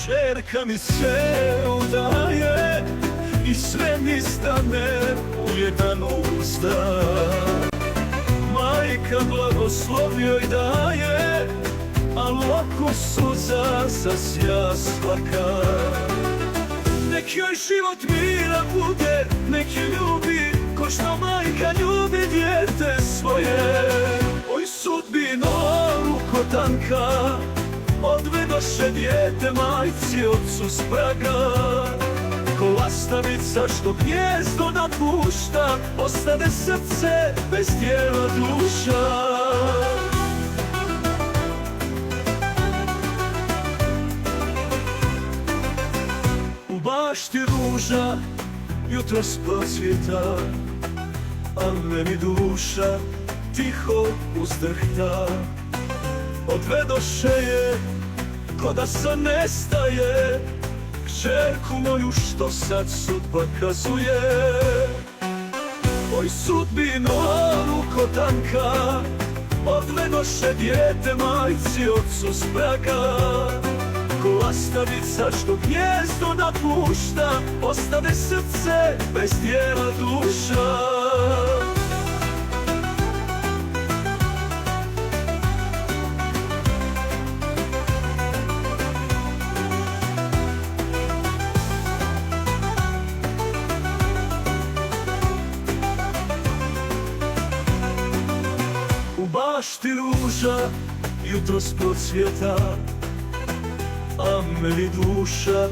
Čerka mi sve udaje i sve mi stane u jedan usta. Majka blagoslov joj daje, al oko suza zasja svaka. Nek joj život mira bude, nek je ljubi ko što majka ljubi dijete svoje. Oj sudbino rukotanka, odvedoše dijete majci ocu s praga. Ko lastavica što gnjezdo napušta, ostane srce bez tijela duša. U bašti ruža jutros procvjeta, a meni duša tiho uzdrhta. Odvedoše je ko da se nestaje, kćerku moju što sad sudba kazuje. Oj sudbino rukotanka, odvedoše dijete majci ocu s praga. Ko lastavica što gnjezdo napušta, ostane srce bez tijela duša. U bašti ruža jutros procvjeta, a meni duša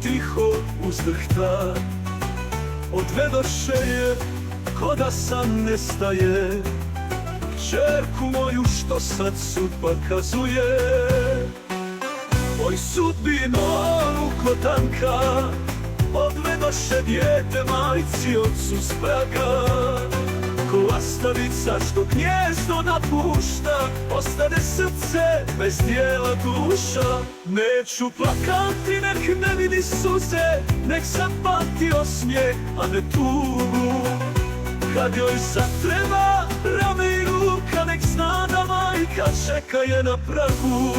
tiho uzdrhta. Odvedoše je ko da san nestaje, kćerku moju što sad sudba kazuje. Oj sudbino rukotanka, odvedoše dijete majci ocu s praga. Ko lastavica što gnjezdo napušta, ostane srce bez tijela duša. Neću plakati, nek ne vidi suze, nek sam patio smijeh, a ne tugu. Kad joj zatreba rame i ruka, nek zna da majka čeka je na pragu.